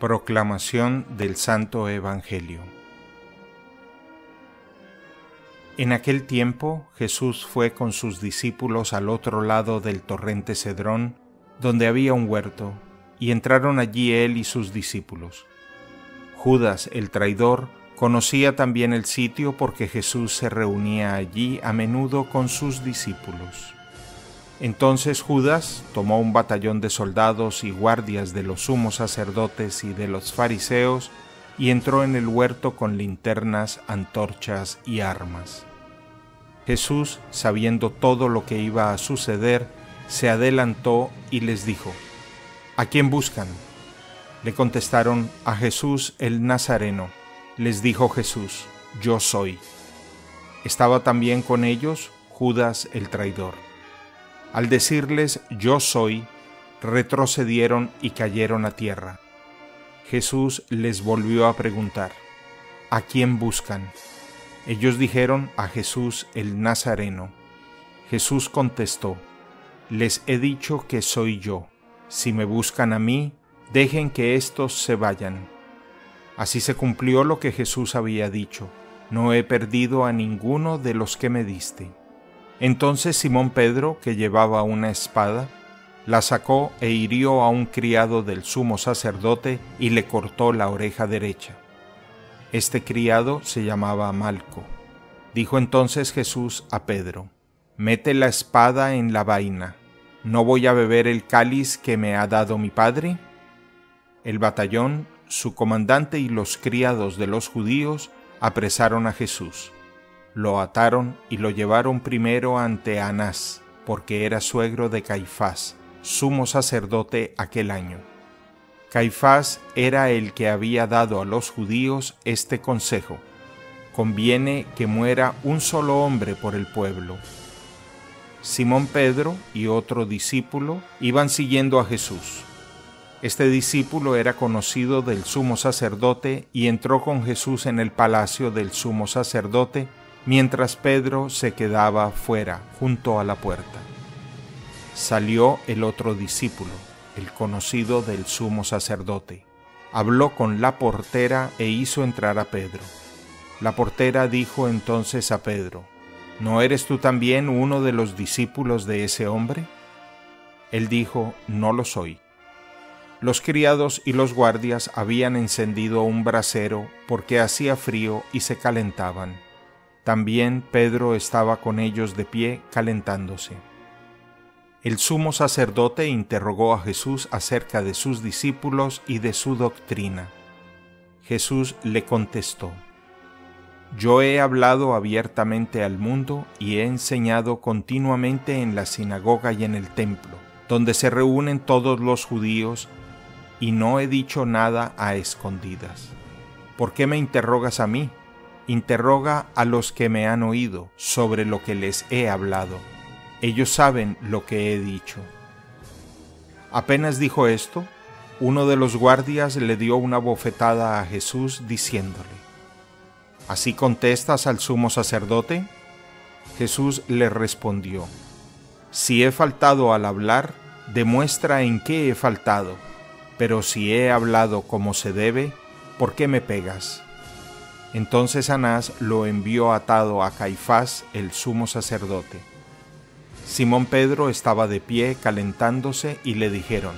Proclamación del Santo Evangelio. En aquel tiempo Jesús fue con sus discípulos al otro lado del torrente Cedrón, donde había un huerto, y entraron allí él y sus discípulos. Judas, el traidor, conocía también el sitio porque Jesús se reunía allí a menudo con sus discípulos. Entonces Judas tomó un batallón de soldados y guardias de los sumos sacerdotes y de los fariseos y entró en el huerto con linternas, antorchas y armas. Jesús, sabiendo todo lo que iba a suceder, se adelantó y les dijo: ¿A quién buscan? Le contestaron: a Jesús el Nazareno. Les dijo Jesús: Yo soy. Estaba también con ellos Judas el traidor. Al decirles yo soy, retrocedieron y cayeron a tierra. Jesús les volvió a preguntar: ¿a quién buscan? Ellos dijeron: a Jesús el Nazareno. Jesús contestó: les he dicho que soy yo. Si me buscan a mí, dejen que éstos se vayan. Así se cumplió lo que Jesús había dicho: no he perdido a ninguno de los que me diste. Entonces Simón Pedro, que llevaba una espada, la sacó e hirió a un criado del sumo sacerdote y le cortó la oreja derecha. Este criado se llamaba Malco. Dijo entonces Jesús a Pedro: mete la espada en la vaina. ¿No voy a beber el cáliz que me ha dado mi padre? El batallón, su comandante y los criados de los judíos apresaron a Jesús. Lo ataron y lo llevaron primero ante Anás, porque era suegro de Caifás, sumo sacerdote aquel año. Caifás era el que había dado a los judíos este consejo: conviene que muera un solo hombre por el pueblo. Simón Pedro y otro discípulo iban siguiendo a Jesús. Este discípulo era conocido del sumo sacerdote y entró con Jesús en el palacio del sumo sacerdote, mientras Pedro se quedaba fuera, junto a la puerta. Salió el otro discípulo, el conocido del sumo sacerdote. Habló con la portera e hizo entrar a Pedro. La portera dijo entonces a Pedro: ¿no eres tú también uno de los discípulos de ese hombre? Él dijo: no lo soy. Los criados y los guardias habían encendido un brasero porque hacía frío y se calentaban. También Pedro estaba con ellos de pie calentándose. El sumo sacerdote interrogó a Jesús acerca de sus discípulos y de su doctrina. Jesús le contestó: yo he hablado abiertamente al mundo y he enseñado continuamente en la sinagoga y en el templo, donde se reúnen todos los judíos, y no he dicho nada a escondidas. ¿Por qué me interrogas a mí? Interroga a los que me han oído sobre lo que les he hablado. Ellos saben lo que he dicho. Apenas dijo esto, uno de los guardias le dio una bofetada a Jesús diciéndole: ¿así contestas al sumo sacerdote? Jesús le respondió: si he faltado al hablar, demuestra en qué he faltado. Pero si he hablado como se debe, ¿por qué me pegas? Entonces Anás lo envió atado a Caifás, el sumo sacerdote. Simón Pedro estaba de pie calentándose y le dijeron: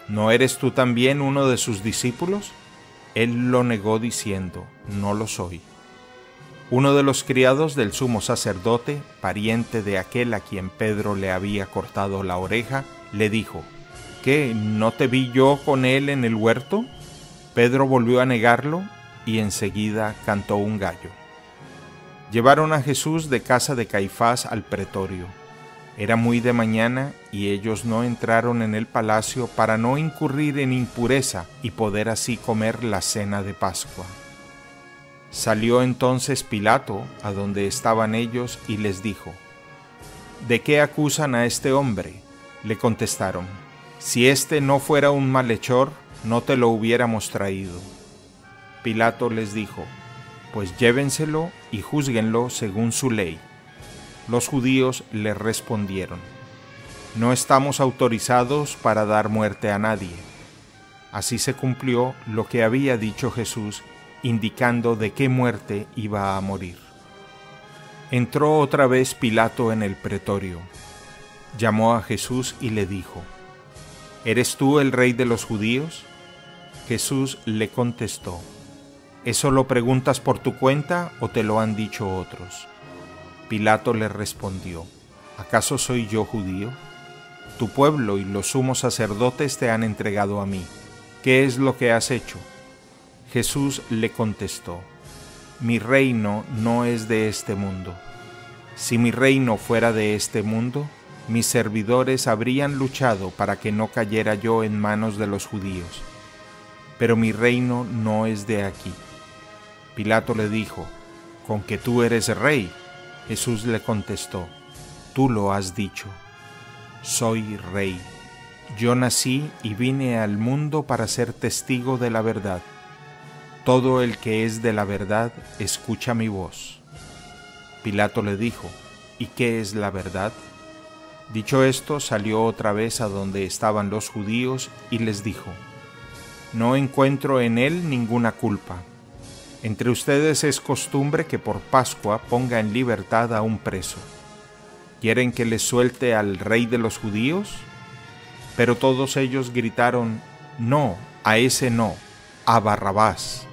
¿no eres tú también uno de sus discípulos? Él lo negó diciendo: no lo soy. Uno de los criados del sumo sacerdote, pariente de aquel a quien Pedro le había cortado la oreja, le dijo: ¿qué, no te vi yo con él en el huerto? Pedro volvió a negarlo y enseguida cantó un gallo. Llevaron a Jesús de casa de Caifás al pretorio. Era muy de mañana y ellos no entraron en el palacio para no incurrir en impureza y poder así comer la cena de Pascua. Salió entonces Pilato a donde estaban ellos y les dijo: ¿de qué acusan a este hombre? Le contestaron: si éste no fuera un malhechor, no te lo hubiéramos traído. Pilato les dijo: pues llévenselo y júzguenlo según su ley. Los judíos le respondieron: no estamos autorizados para dar muerte a nadie. Así se cumplió lo que había dicho Jesús, indicando de qué muerte iba a morir. Entró otra vez Pilato en el pretorio. Llamó a Jesús y le dijo: ¿Eres tú el rey de los judíos? Jesús le contestó: ¿Eso lo preguntas por tu cuenta o te lo han dicho otros? Pilato le respondió: ¿Acaso soy yo judío? Tu pueblo y los sumos sacerdotes te han entregado a mí. ¿Qué es lo que has hecho? Jesús le contestó: Mi reino no es de este mundo. Si mi reino fuera de este mundo, mis servidores habrían luchado para que no cayera yo en manos de los judíos. Pero mi reino no es de aquí. Pilato le dijo: ¿Con que tú eres rey? Jesús le contestó: Tú lo has dicho. Soy rey. Yo nací y vine al mundo para ser testigo de la verdad. Todo el que es de la verdad escucha mi voz. Pilato le dijo: ¿Y qué es la verdad? Dicho esto, salió otra vez a donde estaban los judíos y les dijo: No encuentro en él ninguna culpa. Entre ustedes es costumbre que por Pascua ponga en libertad a un preso. ¿Quieren que les suelte al rey de los judíos? Pero todos ellos gritaron: No, a ese no, a Barrabás.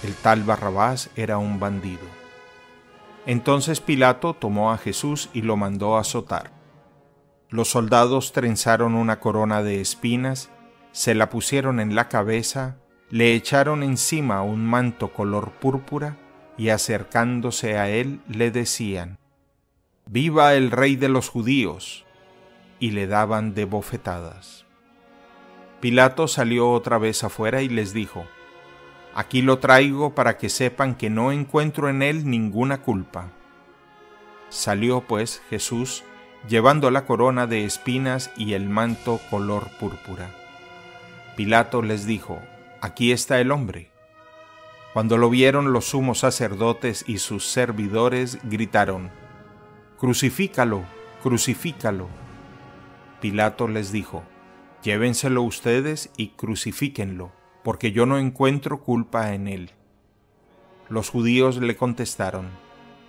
El tal Barrabás era un bandido. Entonces Pilato tomó a Jesús y lo mandó azotar. Los soldados trenzaron una corona de espinas, se la pusieron en la cabeza, le echaron encima un manto color púrpura y acercándose a él le decían: ¡Viva el rey de los judíos! Y le daban de bofetadas. Pilato salió otra vez afuera y les dijo: Aquí lo traigo para que sepan que no encuentro en él ninguna culpa. Salió pues Jesús, llevando la corona de espinas y el manto color púrpura. Pilato les dijo: Aquí está el hombre. Cuando lo vieron los sumos sacerdotes y sus servidores, gritaron: ¡Crucifícalo! ¡Crucifícalo! Pilato les dijo: Llévenselo ustedes y crucifíquenlo, porque yo no encuentro culpa en él. Los judíos le contestaron: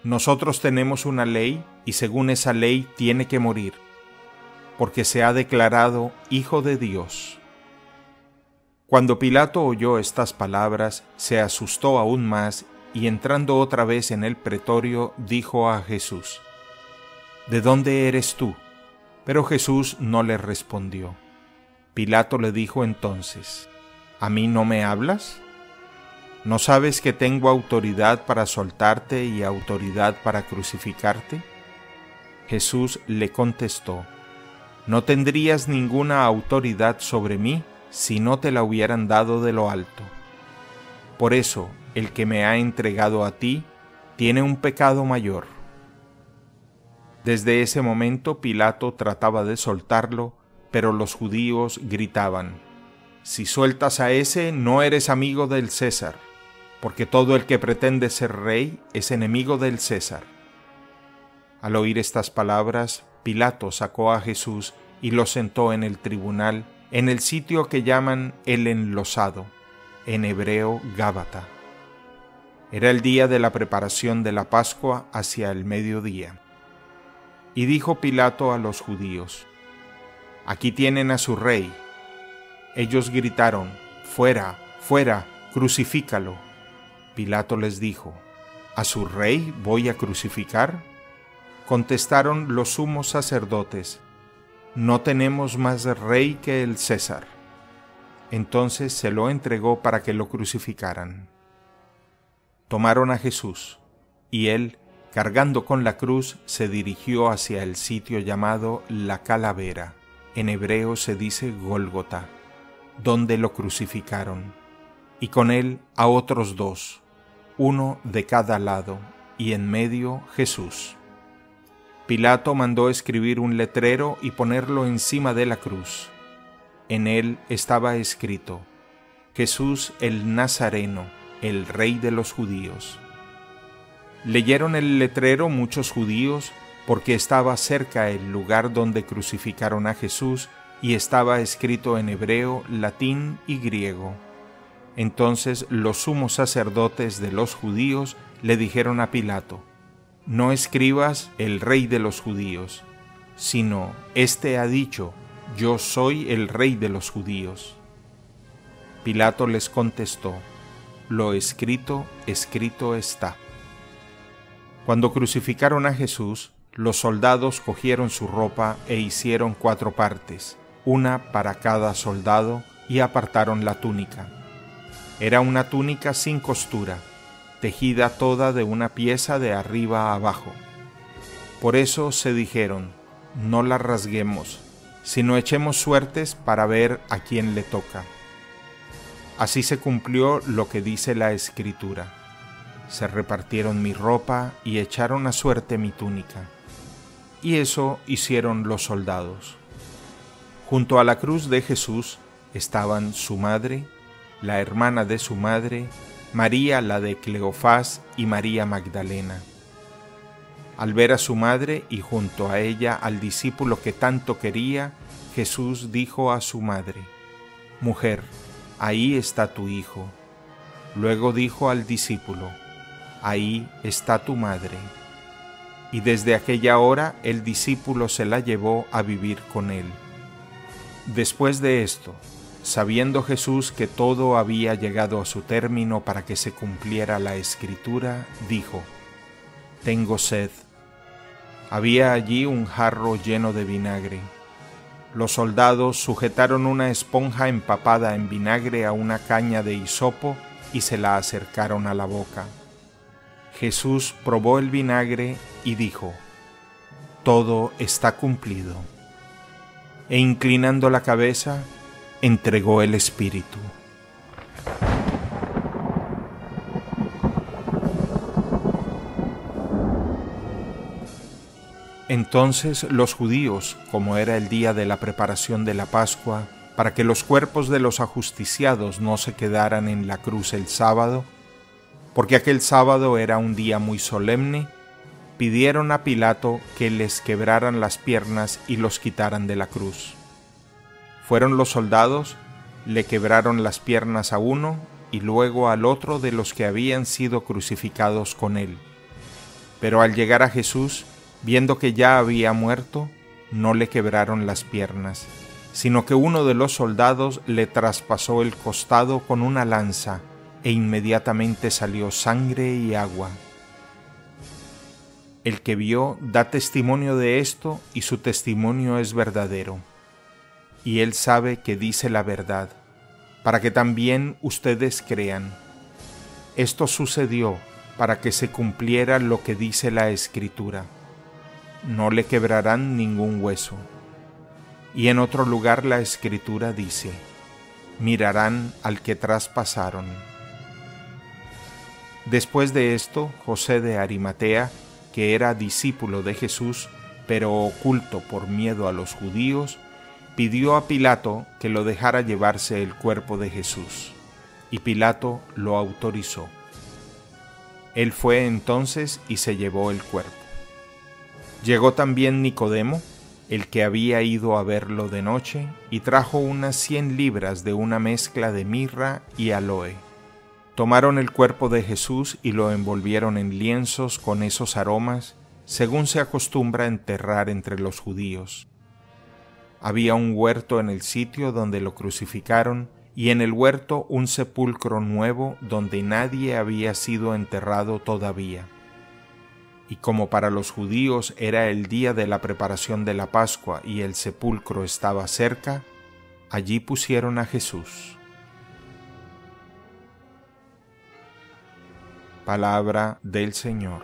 Nosotros tenemos una ley, y según esa ley tiene que morir, porque se ha declarado Hijo de Dios. Cuando Pilato oyó estas palabras, se asustó aún más, y entrando otra vez en el pretorio, dijo a Jesús: ¿De dónde eres tú? Pero Jesús no le respondió. Pilato le dijo entonces: ¿A mí no me hablas? ¿No sabes que tengo autoridad para soltarte y autoridad para crucificarte? Jesús le contestó: No tendrías ninguna autoridad sobre mí si no te la hubieran dado de lo alto. Por eso, el que me ha entregado a ti tiene un pecado mayor. Desde ese momento Pilato trataba de soltarlo, pero los judíos gritaban: Si sueltas a ese, no eres amigo del César, porque todo el que pretende ser rey es enemigo del César. Al oír estas palabras, Pilato sacó a Jesús y lo sentó en el tribunal, en el sitio que llaman el Enlosado, en hebreo Gábata. Era el día de la preparación de la Pascua hacia el mediodía. Y dijo Pilato a los judíos: Aquí tienen a su rey. Ellos gritaron: Fuera, fuera, crucifícalo. Pilato les dijo: ¿A su rey voy a crucificar? Contestaron los sumos sacerdotes: No tenemos más rey que el César. Entonces se lo entregó para que lo crucificaran. Tomaron a Jesús, y él, cargando con la cruz, se dirigió hacia el sitio llamado La Calavera, en hebreo se dice Gólgota, donde lo crucificaron, y con él a otros dos, uno de cada lado, y en medio Jesús. Pilato mandó escribir un letrero y ponerlo encima de la cruz. En él estaba escrito: Jesús el Nazareno, el Rey de los Judíos. Leyeron el letrero muchos judíos porque estaba cerca el lugar donde crucificaron a Jesús y estaba escrito en hebreo, latín y griego. Entonces los sumos sacerdotes de los judíos le dijeron a Pilato: «No escribas el rey de los judíos, sino éste ha dicho, yo soy el rey de los judíos». Pilato les contestó: «Lo escrito, escrito está». Cuando crucificaron a Jesús, los soldados cogieron su ropa e hicieron 4 partes, una para cada soldado, y apartaron la túnica. Era una túnica sin costura, tejida toda de una pieza de arriba a abajo. Por eso se dijeron: «No la rasguemos, sino echemos suertes para ver a quién le toca». Así se cumplió lo que dice la Escritura: «Se repartieron mi ropa y echaron a suerte mi túnica». Y eso hicieron los soldados. Junto a la cruz de Jesús estaban su madre, la hermana de su madre, María la de Cleofás y María Magdalena. Al ver a su madre y junto a ella al discípulo que tanto quería, Jesús dijo a su madre: «Mujer, ahí está tu hijo». Luego dijo al discípulo: «Ahí está tu madre». Y desde aquella hora el discípulo se la llevó a vivir con él. Después de esto, sabiendo Jesús que todo había llegado a su término para que se cumpliera la Escritura, dijo: «Tengo sed». Había allí un jarro lleno de vinagre. Los soldados sujetaron una esponja empapada en vinagre a una caña de hisopo y se la acercaron a la boca. Jesús probó el vinagre y dijo: «Todo está cumplido». E inclinando la cabeza, entregó el espíritu. Entonces los judíos, como era el día de la preparación de la Pascua, para que los cuerpos de los ajusticiados no se quedaran en la cruz el sábado, porque aquel sábado era un día muy solemne, pidieron a Pilato que les quebraran las piernas y los quitaran de la cruz. Fueron los soldados, le quebraron las piernas a uno y luego al otro de los que habían sido crucificados con él. Pero al llegar a Jesús, viendo que ya había muerto, no le quebraron las piernas, sino que uno de los soldados le traspasó el costado con una lanza, e inmediatamente salió sangre y agua. El que vio da testimonio de esto, y su testimonio es verdadero. Y él sabe que dice la verdad, para que también ustedes crean. Esto sucedió para que se cumpliera lo que dice la Escritura: «No le quebrarán ningún hueso». Y en otro lugar la Escritura dice: «Mirarán al que traspasaron». Después de esto, José de Arimatea, que era discípulo de Jesús, pero oculto por miedo a los judíos, pidió a Pilato que lo dejara llevarse el cuerpo de Jesús, y Pilato lo autorizó. Él fue entonces y se llevó el cuerpo. Llegó también Nicodemo, el que había ido a verlo de noche, y trajo unas 100 libras de una mezcla de mirra y aloe. Tomaron el cuerpo de Jesús y lo envolvieron en lienzos con esos aromas, según se acostumbra enterrar entre los judíos. Había un huerto en el sitio donde lo crucificaron, y en el huerto un sepulcro nuevo donde nadie había sido enterrado todavía. Y como para los judíos era el día de la preparación de la Pascua y el sepulcro estaba cerca, allí pusieron a Jesús. Palabra del Señor.